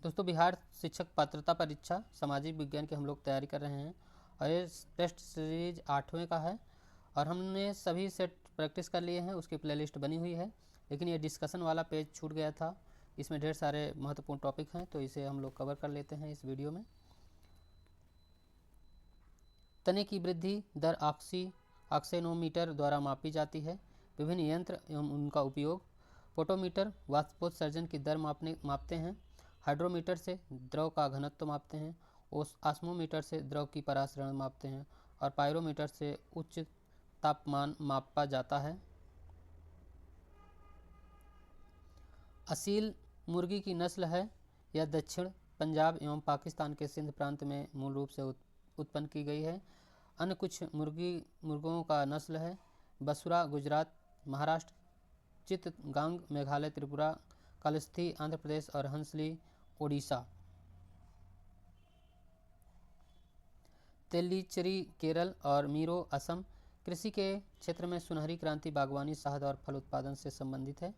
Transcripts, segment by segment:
दोस्तों बिहार शिक्षक पात्रता परीक्षा सामाजिक विज्ञान की हम लोग तैयारी कर रहे हैं और ये टेस्ट सीरीज 8वें का है और हमने सभी सेट प्रैक्टिस कर लिए हैं। उसकी प्लेलिस्ट बनी हुई है, लेकिन ये डिस्कशन वाला पेज छूट गया था। इसमें ढेर सारे महत्वपूर्ण टॉपिक हैं, तो इसे हम लोग कवर कर लेते हैं इस वीडियो में। तने की वृद्धि दर ऑक्सेनोमीटर द्वारा मापी जाती है। विभिन्न यंत्र एवं उनका उपयोग। पोटोमीटर वाष्पोत्सर्जन की दर मापते हैं। हाइड्रोमीटर से द्रव का घनत्व मापते हैं। ऑस्मोमीटर से द्रव की परासरण मापते हैं और पायरोमीटर से उच्च तापमान मापा जाता है। असील मुर्गी की नस्ल है। यह दक्षिण पंजाब एवं पाकिस्तान के सिंध प्रांत में मूल रूप से उत्पन्न की गई है। अन्य कुछ मुर्गों का नस्ल है बसुरा गुजरात, महाराष्ट्र, चित्तगांग मेघालय, त्रिपुरा, कालस्थी आंध्र प्रदेश और हंसली ओडिशा। तेलीचेरी केरल और मीरो असम। कृषि के क्षेत्र में सुनहरी क्रांति बागवानी, शहद और फल उत्पादन से संबंधित है।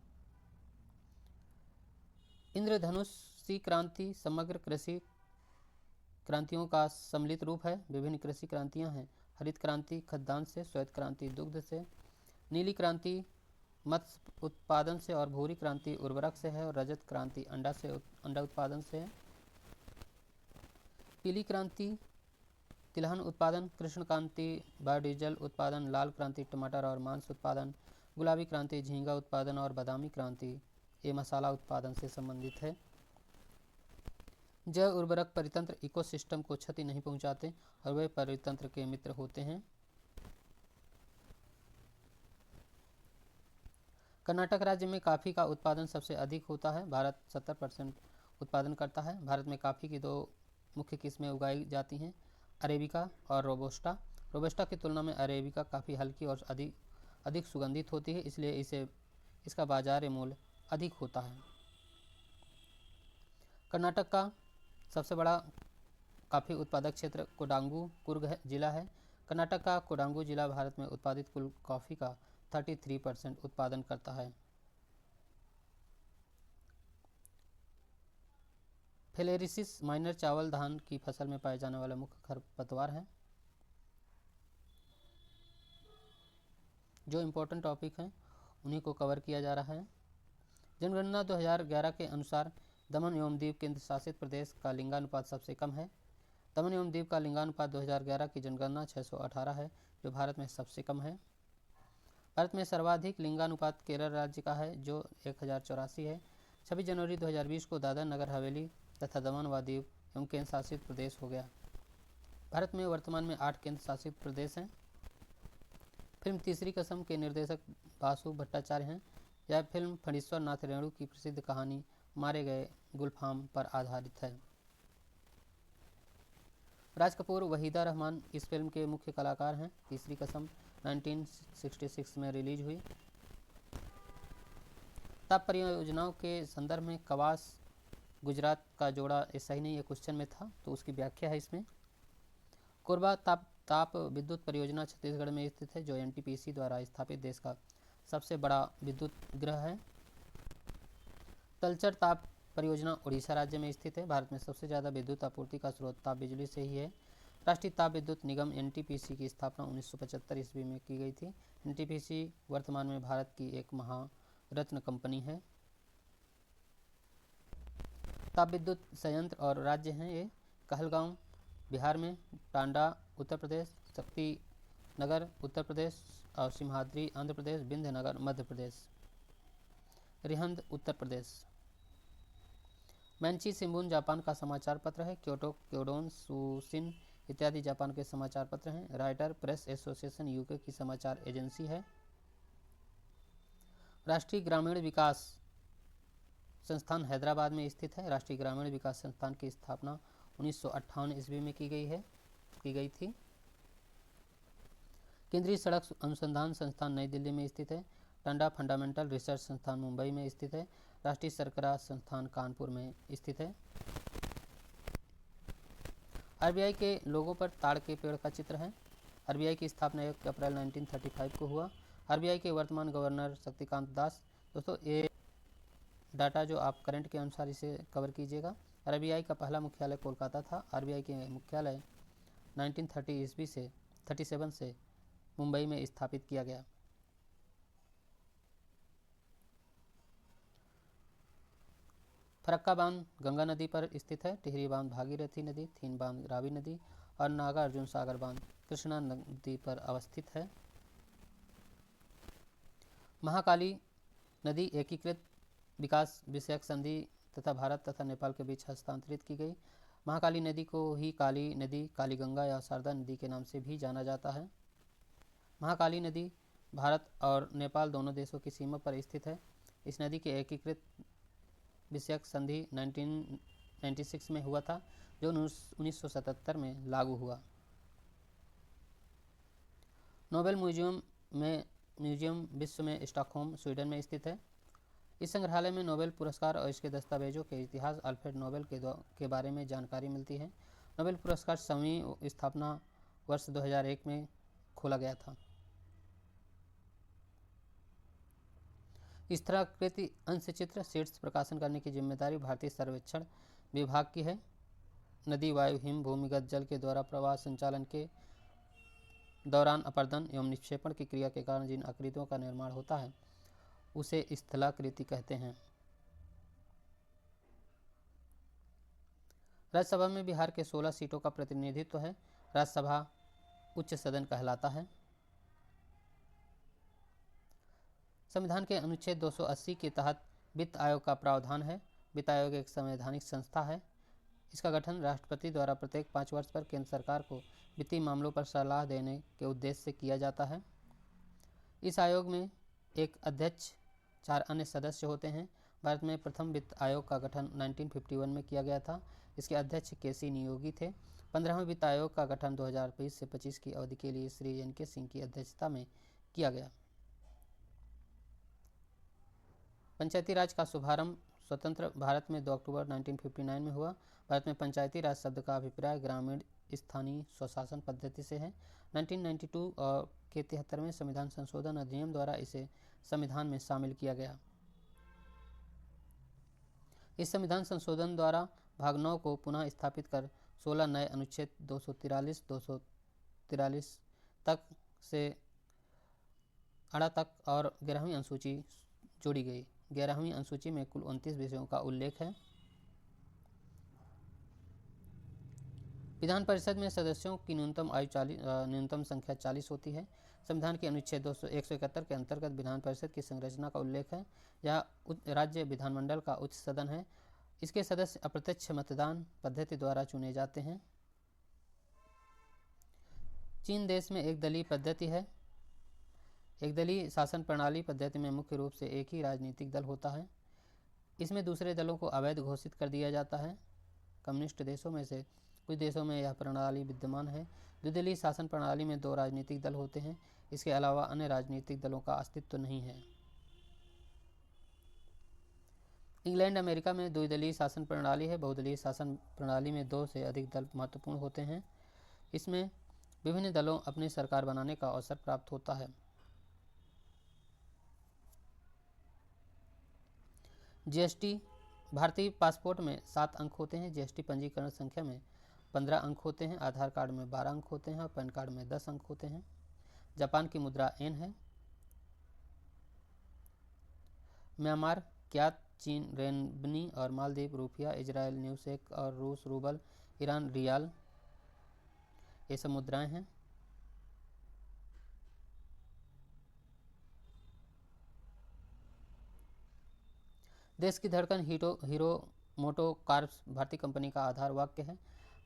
इंद्रधनुषी क्रांति समग्र कृषि क्रांतियों का सम्मिलित रूप है। विभिन्न कृषि क्रांतियां हैं। हरित क्रांति खाद्यान्न से, श्वेत क्रांति दुग्ध से, नीली क्रांति मत्स्य उत्पादन से और भूरी क्रांति उर्वरक से है और रजत क्रांति अंडा उत्पादन से है। पीली क्रांति तिलहन उत्पादन, कृष्ण क्रांति बायोडीजल उत्पादन, लाल क्रांति टमाटर और मांस उत्पादन, गुलाबी क्रांति झींगा उत्पादन और बादामी क्रांति ये मसाला उत्पादन से संबंधित है। जैव उर्वरक परितंत्र इकोसिस्टम को क्षति नहीं पहुंचाते और वे परितंत्र के मित्र होते हैं। कर्नाटक राज्य में कॉफ़ी का उत्पादन सबसे अधिक होता है। भारत 70% उत्पादन करता है। भारत में कॉफ़ी की दो मुख्य किस्में उगाई जाती हैं, अरेबिका और रोबस्टा। रोबस्टा की तुलना में अरेबिका काफ़ी हल्की और अधिक सुगंधित होती है, इसलिए इसका बाजार मूल्य अधिक होता है। कर्नाटक का सबसे बड़ा कॉफ़ी उत्पादक क्षेत्र कोडांगू कुर्ग जिला है। कर्नाटक का कोडांगू जिला भारत में उत्पादित कुल कॉफ़ी का 33% उत्पादन करता है। फेलेरिसिस माइनर चावल धान की फसल में पाए जाने वाला मुख्य खरपतवार है। जो इम्पोर्टेंट टॉपिक हैं उन्हीं को कवर किया जा रहा है। जनगणना 2011 के अनुसार दमन एवं दीव केंद्र शासित प्रदेश का लिंगानुपात सबसे कम है। दमन एवं दीव का लिंगानुपात 2011 की जनगणना 618 है, जो भारत में सबसे कम है। भारत में सर्वाधिक लिंगानुपात केरल राज्य का है, जो 1084 है। 26 जनवरी 2020 को दादर नगर हवेली तथा दमन व दीव एवं केंद्र शासित प्रदेश हो गया। भारत में वर्तमान में 8 केंद्र शासित प्रदेश हैं। फिल्म तीसरी कसम के निर्देशक बासु भट्टाचार्य हैं। यह फिल्म फणीश्वर नाथ रेणु की प्रसिद्ध कहानी मारे गए गुलफाम पर आधारित है। राज कपूर, वहीदा रहमान इस फिल्म के मुख्य कलाकार हैं। तीसरी कसम 1966 में रिलीज हुई। ताप परियोजनाओं के संदर्भ में कवास गुजरात का जोड़ा ये सही नहीं है, क्वेश्चन में था, तो उसकी व्याख्या है इसमें। कोरबा ताप विद्युत परियोजना छत्तीसगढ़ में स्थित है, जो एनटीपीसी द्वारा स्थापित देश का सबसे बड़ा विद्युत गृह है। तलचर ताप परियोजना उड़ीसा राज्य में स्थित है। भारत में सबसे ज़्यादा विद्युत आपूर्ति का स्रोत ताप बिजली से ही है। राष्ट्रीय ताप विद्युत निगम एनटीपीसी की स्थापना 1975 ईस्वी में की गई थी। एनटीपीसी वर्तमान में भारत की एक महारत्न कंपनी है। ताप विद्युत संयंत्र और राज्य हैं ये कहलगांव बिहार में, टांडा उत्तर प्रदेश, शक्ति नगर उत्तर प्रदेश और सिंहाद्री आंध्र प्रदेश, विंध्यनगर मध्य प्रदेश, रिहंद उत्तर प्रदेश। मैंची शिंबुन जापान का समाचार पत्र है। क्योटो क्योडोन सुशिन इत्यादि जापान के समाचार पत्र हैं। राइटर प्रेस एसोसिएशन यूके की समाचार एजेंसी है। राष्ट्रीय ग्रामीण विकास संस्थान हैदराबाद में स्थित है। राष्ट्रीय ग्रामीण विकास संस्थान की स्थापना 1958 ईस्वी में की गई थी। केंद्रीय सड़क अनुसंधान संस्थान नई दिल्ली में स्थित है। टांडा फंडामेंटल रिसर्च संस्थान मुंबई में स्थित है। राष्ट्रीय सरकरा संस्थान कानपुर में स्थित है। आरबीआई के लोगों पर ताड़ के पेड़ का चित्र है। आरबीआई की स्थापना 1 अप्रैल 1935 को हुआ। आरबीआई के वर्तमान गवर्नर शक्तिकांत दास। दोस्तों ये डाटा जो आप करंट के अनुसार इसे कवर कीजिएगा। आरबीआई का पहला मुख्यालय कोलकाता था। आरबीआई के मुख्यालय 1930 ईस्वी से 37 से मुंबई में स्थापित किया गया। फरक्का बांध गंगा नदी पर स्थित है। टिहरी बांध भागीरथी नदी, थीन बांध रावी नदी और नागार्जुन सागर बांध कृष्णा नदी पर अवस्थित है। महाकाली नदी एकीकृत विकास विषयक संधि तथा भारत तथा नेपाल के बीच हस्तांतरित की गई। महाकाली नदी को ही काली नदी, काली गंगा या शारदा नदी के नाम से भी जाना जाता है। महाकाली नदी भारत और नेपाल दोनों देशों की सीमा पर स्थित है। इस नदी के एकीकृत विषयक संधि 1996 में हुआ था, जो 1977 में लागू हुआ। नोबेल म्यूजियम विश्व में स्टॉकहोम, स्वीडन में स्थित है। इस संग्रहालय में नोबेल पुरस्कार और इसके दस्तावेजों के इतिहास, अल्फ्रेड नोबेल के बारे में जानकारी मिलती है। नोबेल पुरस्कार 7वीं स्थापना वर्ष 2001 में खोला गया था। स्तराकृति अंशचित्र शीट्स प्रकाशन करने की जिम्मेदारी भारतीय सर्वेक्षण विभाग की है। नदी, वायु, हिम, भूमिगत जल के द्वारा प्रवाह संचालन के दौरान अपर्दन एवं निक्षेपण की क्रिया के कारण जिन आकृतियों का निर्माण होता है उसे स्थलाकृति कहते हैं। राज्यसभा में बिहार के 16 सीटों का प्रतिनिधित्व है। राज्यसभा उच्च सदन कहलाता है। संविधान के अनुच्छेद 280 के तहत वित्त आयोग का प्रावधान है। वित्त आयोग एक संवैधानिक संस्था है। इसका गठन राष्ट्रपति द्वारा प्रत्येक 5 वर्ष पर केंद्र सरकार को वित्तीय मामलों पर सलाह देने के उद्देश्य से किया जाता है। इस आयोग में एक अध्यक्ष, 4 अन्य सदस्य होते हैं। भारत में प्रथम वित्त आयोग का गठन 1951 में किया गया था। इसके अध्यक्ष केसी नियोगी थे। 15वें वित्त आयोग का गठन 2020 से 25 की अवधि के लिए श्री एन.के. सिंह की अध्यक्षता में किया गया। पंचायती राज का शुभारंभ स्वतंत्र भारत में 2 अक्टूबर 1959 में हुआ। भारत में पंचायती राज शब्द का अभिप्राय ग्रामीण स्थानीय स्वशासन पद्धति से है। 1992 के 73वें संविधान संशोधन अधिनियम द्वारा इसे संविधान में शामिल किया गया। इस संविधान संशोधन द्वारा भाग 9 को पुनः स्थापित कर 16 नए अनुच्छेद 243, 243 तक से 8 तक और 11वीं अनुसूची जोड़ी गई। 11वीं अनुसूची में कुल 29 विषयों का उल्लेख है। विधान परिषद में सदस्यों की न्यूनतम संख्या 40 होती है। संविधान के अनुच्छेद 171 के अंतर्गत विधान परिषद की संरचना का उल्लेख है। यह राज्य विधानमंडल का उच्च सदन है। इसके सदस्य अप्रत्यक्ष मतदान पद्धति द्वारा चुने जाते हैं। चीन देश में एक दलीय पद्धति है। एक दलीय शासन प्रणाली पद्धति में मुख्य रूप से एक ही राजनीतिक दल होता है। इसमें दूसरे दलों को अवैध घोषित कर दिया जाता है। कम्युनिस्ट देशों में से कुछ देशों में यह प्रणाली विद्यमान है। द्विदलीय शासन प्रणाली में 2 राजनीतिक दल होते हैं। इसके अलावा अन्य राजनीतिक दलों का अस्तित्व नहीं है। इंग्लैंड, अमेरिका में द्विदलीय शासन प्रणाली है। बहुदलीय शासन प्रणाली में 2 से अधिक दल महत्वपूर्ण होते हैं। इसमें विभिन्न दलों अपनी सरकार बनाने का अवसर प्राप्त होता है। जीएसटी भारतीय पासपोर्ट में 7 अंक होते हैं। जीएसटी पंजीकरण संख्या में 15 अंक होते हैं। आधार कार्ड में 12 अंक होते हैं और पैन कार्ड में 10 अंक होते हैं। जापान की मुद्रा येन है। म्यांमार क्यात, चीन रेनबनी और मालदीव रुपया, इजराइल न्यूसेक और रूस रूबल, ईरान रियाल, ये सब मुद्राएं हैं। देश की धड़कन हीरो मोटो कार्प्स भारतीय कंपनी का आधार वाक्य है।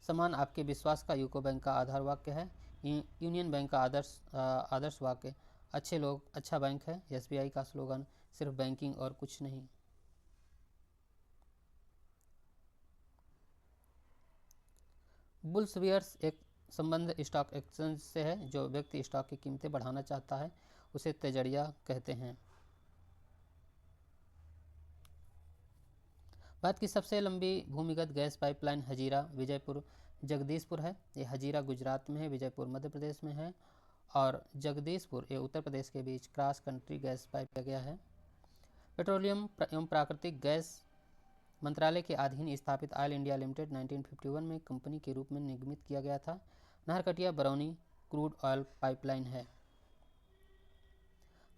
समान आपके विश्वास का यूको बैंक का आधार वाक्य है। यूनियन बैंक का आदर्श वाक्य अच्छे लोग अच्छा बैंक है। एसबीआई का स्लोगन सिर्फ बैंकिंग और कुछ नहीं। बुल्स बियर्स एक संबंध स्टॉक एक्सचेंज से है। जो व्यक्ति स्टॉक की कीमतें बढ़ाना चाहता है उसे तेजड़िया कहते हैं। भारत की सबसे लंबी भूमिगत गैस पाइपलाइन हजीरा विजयपुर जगदीशपुर है। ये हजीरा गुजरात में है, विजयपुर मध्य प्रदेश में है और जगदीशपुर ये उत्तर प्रदेश के बीच क्रॉस कंट्री गैस पाइप किया गया है। पेट्रोलियम एवं प्राकृतिक गैस मंत्रालय के अधीन स्थापित ऑयल इंडिया लिमिटेड 1951 में कंपनी के रूप में निगमित किया गया था। Naharkatia Barauni crude oil pipeline है।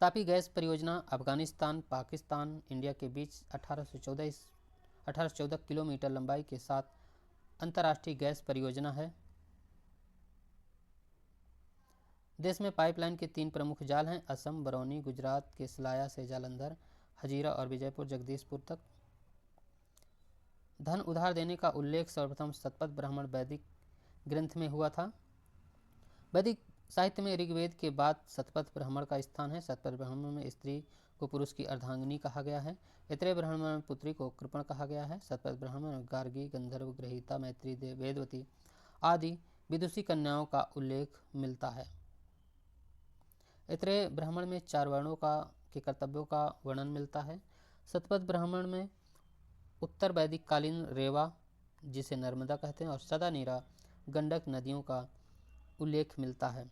तापी गैस परियोजना अफगानिस्तान, पाकिस्तान, इंडिया के बीच 1814 किलोमीटर लंबाई के साथ अंतर्राष्ट्रीय गैस परियोजना है। देश में पाइपलाइन के 3 प्रमुख जाल हैं, असम, बरौनी, गुजरात के सलाया से जालंधर, हजीरा और विजयपुर जगदीशपुर तक। धन उधार देने का उल्लेख सर्वप्रथम शतपथ ब्राह्मण वैदिक ग्रंथ में हुआ था। वैदिक साहित्य में ऋग्वेद के बाद शतपथ ब्राह्मण का स्थान है। शतपथ ब्राह्मण में स्त्री को पुरुष की अर्धांगिनी कहा गया है। ऐत्रेय ब्राह्मण में पुत्री को कृपण कहा गया है। शतपथ ब्राह्मण में गार्गी, गंधर्व, ग्रहीता, मैत्री, वेदवती आदि विदुषी कन्याओं का उल्लेख मिलता है। ऐत्रेय ब्राह्मण में 4 वर्णों के कर्तव्यों का वर्णन मिलता है। शतपथ ब्राह्मण में उत्तर वैदिक कालीन रेवा, जिसे नर्मदा कहते हैं, और सदा नीरा, गंडक नदियों का उल्लेख मिलता है।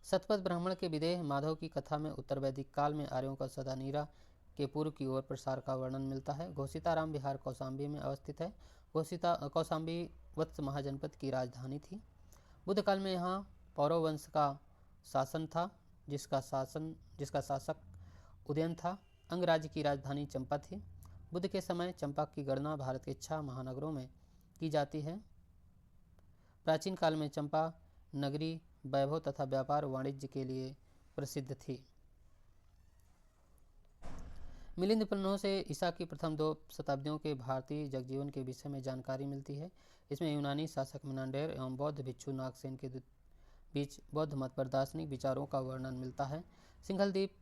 शतपथ ब्राह्मण के विदेह माधव की कथा में उत्तर वैदिक काल में आर्यों का सदा नीरा के पूर्व की ओर प्रसार का वर्णन मिलता है। घोषिताराम बिहार कौशाम्बी में अवस्थित है। कौशाम्बी वत्स महाजनपद की राजधानी थी। बुद्ध काल में यहाँ पौरव वंश का शासन था, जिसका शासक उदयन था। अंग राज्य की राजधानी चंपा थी। बुद्ध के समय चंपा की गणना भारत के 6 महानगरों में की जाती है। प्राचीन काल में चंपा नगरी वैभव तथा व्यापार वाणिज्य के लिए प्रसिद्ध थी। मिलिंद पन्नों से ईसा की प्रथम 2 शताब्दियों के भारतीय जगजीवन के विषय में जानकारी मिलती है। इसमें यूनानी शासक मिनांडेर एवं बौद्ध भिक्षु नागसेन के बीच बौद्ध मत पर दार्शनिक विचारों का वर्णन मिलता है। सिंघल द्वीप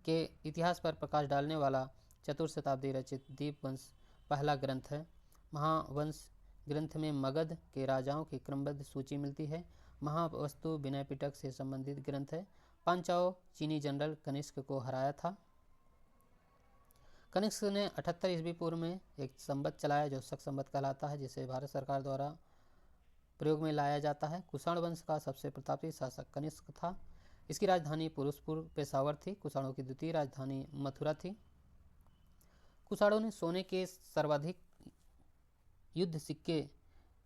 के इतिहास पर प्रकाश डालने वाला चतुर्थ शताब्दी रचित दीपवंश पहला ग्रंथ है। महावंश ग्रंथ में मगध के राजाओं की क्रमबद्ध सूची मिलती है। महावस्तु विनय पिटक से संबंधित ग्रंथ है। पांचाओ चीनी जनरल कनिष्क को हराया था। कनिष्क ने 78 ईस्वी पूर्व में एक संवत चलाया जो शक संवत कहलाता है, जिसे भारत सरकार द्वारा प्रयोग में लाया जाता है। कुषाण वंश का सबसे प्रतापी शासक कनिष्क था। इसकी राजधानी पुरुषपुर पेशावर थी। कुषाणों की द्वितीय राजधानी मथुरा थी। कुषाणों ने सोने के सर्वाधिक युद्ध सिक्के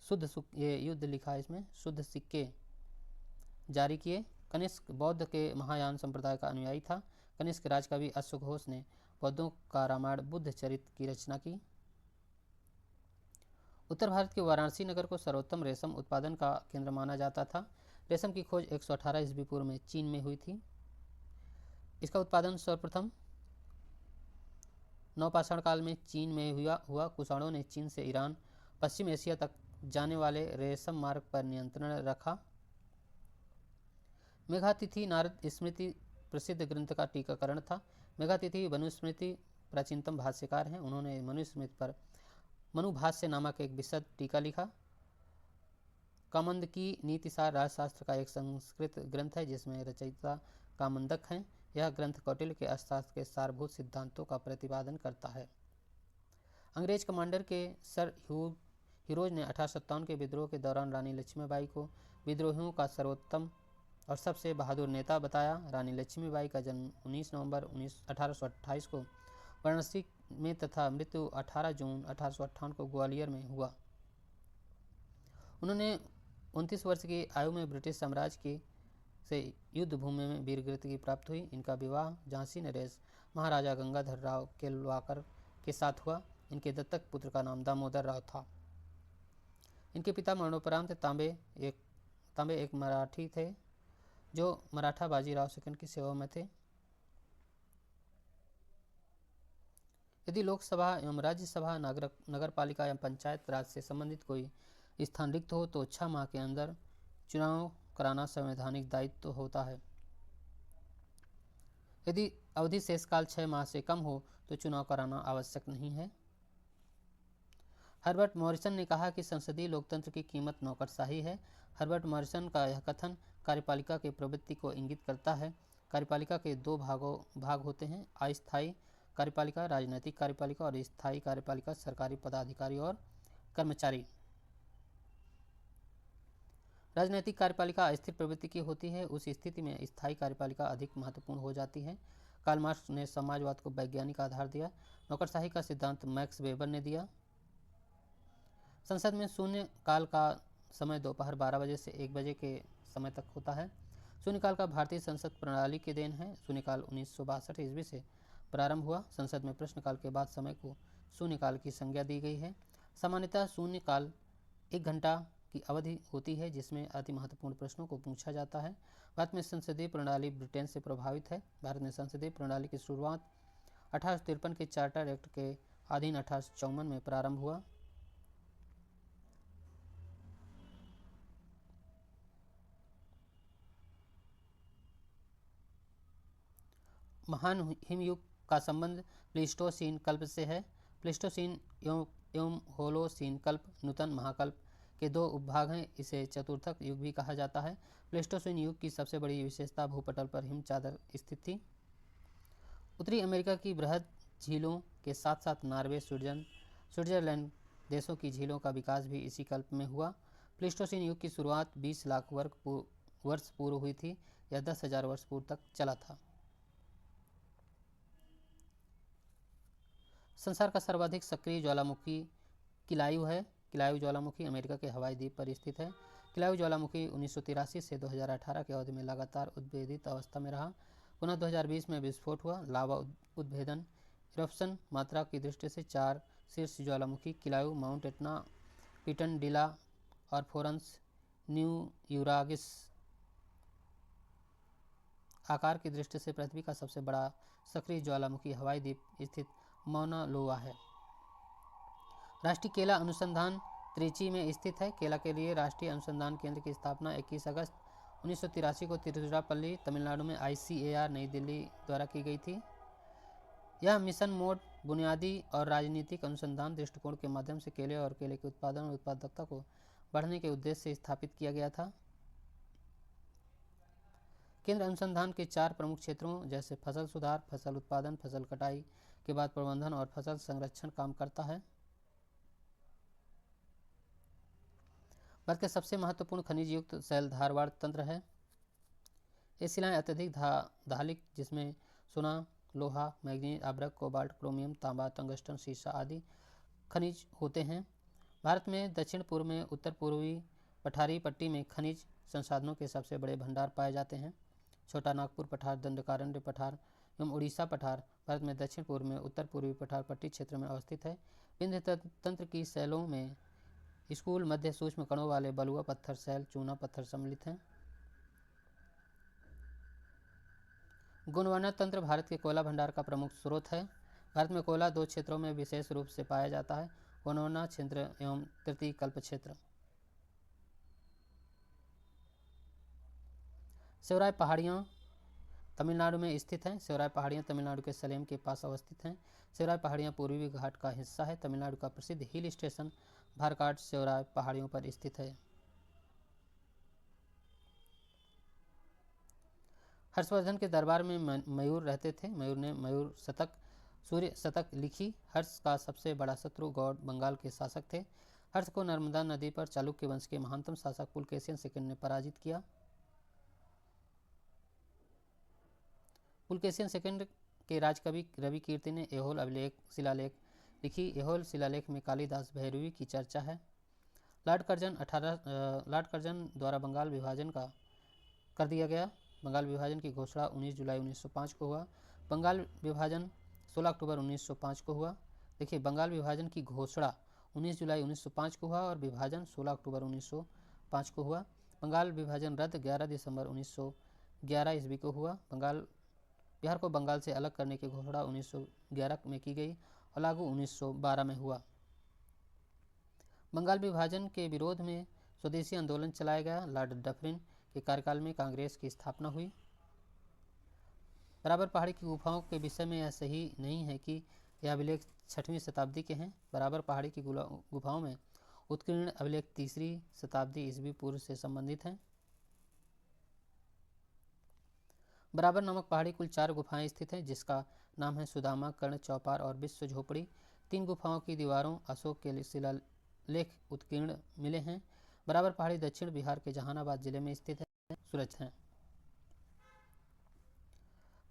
शुद्ध सिक्के जारी किए। कनिष्क बौद्ध के महायान संप्रदाय का अनुयायी था। कनिष्क राजकवि अश्वघोष ने बौद्धों का रामायण बुद्ध चरित्र की रचना की। उत्तर भारत के वाराणसी नगर को सर्वोत्तम रेशम उत्पादन का केंद्र माना जाता था। रेशम की खोज 118 ईस्वी पूर्व में चीन में हुई थी। इसका उत्पादन सर्वप्रथम नवपाषाण काल में चीन में हुआ। कुषाणों ने चीन से ईरान, पश्चिम एशिया तक जाने वाले रेशम मार्ग पर नियंत्रण रखा। मेघातिथि नारद स्मृति प्रसिद्ध ग्रंथ का टीकाकरण था। मेघातिथि मनुस्मृति प्राचीनतम भाष्यकार हैं। उन्होंने मनुस्मृति पर मनुभाष्य नामक एक विशद टीका लिखा। कामंद की नीतिसार राजशास्त्र का एक संस्कृत ग्रंथ है, जिसमें रचयिता कामंदक हैं। यह ग्रंथ कौटिल्य के अर्थशास्त्र के सारभूत सिद्धांतों का प्रतिपादन करता है। अंग्रेज कमांडर के सर हीरोज ने 1857 के विद्रोह के दौरान रानी लक्ष्मीबाई को विद्रोहियों का सर्वोत्तम और सबसे बहादुर नेता बताया। रानी लक्ष्मीबाई का जन्म 19 नवंबर 1828 को वाराणसी में तथा मृत्यु 18 जून 1858 को ग्वालियर में हुआ। उन्होंने 29 वर्ष की आयु में ब्रिटिश साम्राज्य से युद्ध भूमि में वीरगति की प्राप्त हुई। इनका विवाह झांसी नरेश महाराजा गंगाधर राव केलवाकर के साथ हुआ। इनके दत्तक पुत्र का नाम दामोदर राव था। इनके पिता मरणोपरांत तांबे एक मराठी थे, जो मराठा बाजीराव सेकंड की सेवा में थे। यदि लोकसभा एवं राज्यसभा, नगरपालिका या पंचायत राज से संबंधित कोई स्थान रिक्त हो तो 6 माह के अंदर चुनाव कराना संवैधानिक दायित्व होता है। यदि अवधि शेषकाल 6 माह से कम हो तो चुनाव कराना आवश्यक नहीं है। हर्बर्ट मॉरिसन ने कहा कि संसदीय लोकतंत्र की कीमत नौकरशाही है। हर्बर्ट मॉरिसन का यह कथन कार्यपालिका की प्रवृत्ति को इंगित करता है। कार्यपालिका के 2 भाग होते हैं, अस्थायी कार्यपालिका, राजनैतिक कार्यपालिका, और स्थायी कार्यपालिका, सरकारी पदाधिकारी और कर्मचारी। राजनैतिक कार्यपालिका अस्थिर प्रवृत्ति की होती है। उस स्थिति में स्थायी कार्यपालिका अधिक महत्वपूर्ण हो जाती है। कार्ल मार्क्स ने समाजवाद को वैज्ञानिक आधार दिया। नौकरशाही का सिद्धांत मैक्स वेबर ने दिया। संसद में शून्य काल का समय दोपहर 12 बजे से 1 बजे के समय तक होता है। शून्यकाल का भारतीय संसद प्रणाली की देन है। शून्यकाल 1962 ईस्वी से प्रारंभ हुआ। संसद में प्रश्नकाल के बाद समय को शून्यकाल की संज्ञा दी गई है। सामान्यतः शून्यकाल 1 घंटा की अवधि होती है जिसमें अति महत्वपूर्ण प्रश्नों को पूछा जाता है। भारत में संसदीय प्रणाली ब्रिटेन से प्रभावित है। भारत में संसदीय प्रणाली की शुरुआत 1853 के चार्टर एक्ट के अधीन 1854 में प्रारंभ हुआ। महान हिमयुग का संबंध प्लीस्टोसीन कल्प से है। प्लीस्टोसीन एवं होलोसीन कल्प नूतन महाकल्प के दो उपभाग हैं। इसे चतुर्थक युग भी कहा जाता है। प्लीस्टोसीन युग की सबसे बड़ी विशेषता भूपटल पर हिम चादर स्थित थी। उत्तरी अमेरिका की बृहद झीलों के साथ साथ नॉर्वे, स्विट्जरलैंड देशों की झीलों का विकास भी इसी कल्प में हुआ। प्लीस्टोसीन युग की शुरुआत 20 लाख वर्ष पूर्व हुई थी। यह 10,000 वर्ष पूर्व तक चला था। संसार का सर्वाधिक सक्रिय ज्वालामुखी किलायु है। किलायु ज्वालामुखी अमेरिका के हवाई द्वीप पर स्थित है। किलायु ज्वालामुखी 1983 से 2018 के अवधि में लगातार उद्भेदित अवस्था में रहा। पुनः 2020 में विस्फोट हुआ। लावा उद्भेदन इरप्शन मात्रा की दृष्टि से 4 शीर्ष ज्वालामुखी किलायु माउंट एटना, पिटन डिला और फोरंस न्यू यूरागिस आकार की दृष्टि से पृथ्वी का सबसे बड़ा सक्रिय ज्वालामुखी हवाई द्वीप स्थित मौना लोआ है। राष्ट्रीय केला अनुसंधान त्रिची में स्थित है। केला के लिए राष्ट्रीय अनुसंधान केंद्र की स्थापना 21 अगस्त 1983 को तिरुचिरापल्ली, तमिलनाडु में ICAR नई दिल्ली द्वारा की गई थी। यह मिशन मोड बुनियादी और राजनीतिक अनुसंधान दृष्टिकोण के माध्यम से केले और केले के उत्पादन और उत्पादकता को बढ़ाने के उद्देश्य से स्थापित किया गया था। केंद्र अनुसंधान के 4 प्रमुख क्षेत्रों जैसे फसल सुधार, फसल उत्पादन, फसल कटाई के बाद प्रबंधन और फसल संरक्षण काम करता है। भारत के सबसे महत्वपूर्ण खनिज युक्त शैल धारवाड़ तंत्र है। ये शिलाएं अत्यधिक धालिक जिसमें सोना, लोहा, मैग्नीज, आभ्रक, कोबाल्ट, क्रोमियम, तांबा, टंगस्टन, सीसा आदि खनिज होते हैं। भारत में दक्षिण पूर्व में उत्तर पूर्वी पठारी पट्टी में खनिज संसाधनों के सबसे बड़े भंडार पाए जाते हैं। छोटा नागपुर पठार, दंडकारण्य पठार एवं उड़ीसा पठार भारत में दक्षिण पूर्व में उत्तर पूर्वी पठार पट्टी क्षेत्र में अवस्थित है। विंध्य तंत्र की शैलों में स्कूल मध्य सूक्ष्म कणों वाले बलुआ पत्थर शैल, चूना पत्थर सम्मिलित हैं। गोंडवाना तंत्र भारत के कोयला भंडार का प्रमुख स्रोत है। भारत में कोयला 2 क्षेत्रों में विशेष रूप से पाया जाता है, गोंडवाना क्षेत्र एवं तृतीय कल्प क्षेत्र। सेवराय पहाड़ियाँ तमिलनाडु में स्थित हैं। सेवराय पहाड़ियाँ तमिलनाडु के सलेम के पास अवस्थित हैं। सेवराय पहाड़ियाँ पूर्वी घाट का हिस्सा है। तमिलनाडु का प्रसिद्ध हिल स्टेशन भारकाड सेवराय पहाड़ियों पर स्थित है। हर्षवर्धन के दरबार में मयूर रहते थे। मयूर ने मयूर शतक, सूर्य शतक लिखी। हर्ष का सबसे बड़ा शत्रु गौड़ बंगाल के शासक थे। हर्ष को नर्मदा नदी पर चालुक्य वंश के महानतम शासक पुलकेशिन सेकंड ने पराजित किया। पुलकेशिन सेकंड के राजकवि रवि कीर्ति ने ऐहोल अभिलेख शिलालेख लिखी। ऐहोल शिलालेख में कालिदास भैरवी की चर्चा है। लॉर्ड कर्जन द्वारा बंगाल विभाजन का कर दिया गया। बंगाल विभाजन की घोषणा 19 जुलाई 1905 को हुआ। बंगाल विभाजन 16 अक्टूबर 1905 को हुआ। देखिए, बंगाल विभाजन की घोषणा 19 जुलाई 1905 को हुआ और विभाजन 16 अक्टूबर 1905 को हुआ। बंगाल विभाजन रद्द 11 दिसंबर 1911 ईस्वी को हुआ। बिहार को बंगाल से अलग करने की घोषणा 1911 में की गई और लागू 1912 में हुआ। बंगाल विभाजन के विरोध में स्वदेशी आंदोलन चलाया गया। लॉर्ड डफरिन के कार्यकाल में कांग्रेस की स्थापना हुई। बराबर पहाड़ी की गुफाओं के विषय में यह सही नहीं है कि यह अभिलेख 6वीं शताब्दी के हैं। बराबर पहाड़ी की गुफाओं में उत्कीर्ण अभिलेख 3री शताब्दी ईस्वी पूर्व से संबंधित हैं। बराबर नामक पहाड़ी कुल 4 गुफाएं स्थित हैं, जिसका नाम है सुदामा, कर्ण, चौपार और विश्व झोपड़ी। 3 गुफाओं की दीवारों अशोक के शिलालेख उत्कीर्ण मिले हैं। बराबर पहाड़ी दक्षिण बिहार के जहानाबाद जिले में स्थित है। सूरज है।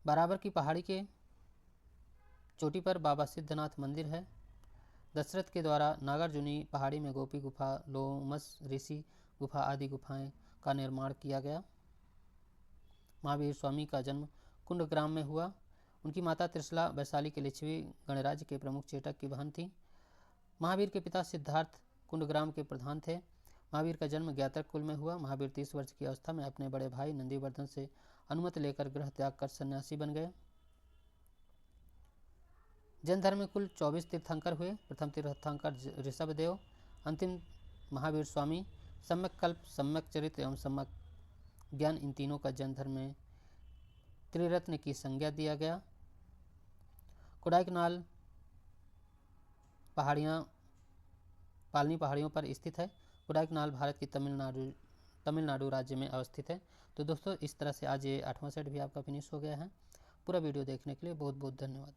बराबर की पहाड़ी के चोटी पर बाबा सिद्धनाथ मंदिर है। दशरथ के द्वारा नागार्जुनी पहाड़ी में गोपी गुफा, लोमस ऋषि गुफा आदि गुफाएं का निर्माण किया गया। महावीर स्वामी का जन्म कुंडग्राम में हुआ। उनकी माता त्रिशला वैशाली के लिच्छवी गणराज्य के प्रमुख चेटक की बहन थी। महावीर के पिता सिद्धार्थ कुंडग्राम के प्रधान थे। महावीर का जन्म ज्ञातक कुल में हुआ। महावीर 30 वर्ष की अवस्था में अपने बड़े भाई नंदीवर्धन से अनुमति लेकर गृह त्याग कर सन्यासी बन गए। जैन धर्म में कुल 24 तीर्थंकर हुए। प्रथम तीर्थंकर ऋषभदेव, अंतिम महावीर स्वामी। सम्यक कल्प, सम्यक चरित्र एवं सम्यक ज्ञान, इन तीनों का जैन धर्म में त्रिरत्न की संज्ञा दिया गया। कोडाईकनाल पहाड़ियाँ पालनी पहाड़ियों पर स्थित है। कोडाईकनाल भारत की तमिलनाडु राज्य में अवस्थित है। तो दोस्तों, इस तरह से आज ये 8वां सेट भी आपका फिनिश हो गया है। पूरा वीडियो देखने के लिए बहुत बहुत धन्यवाद।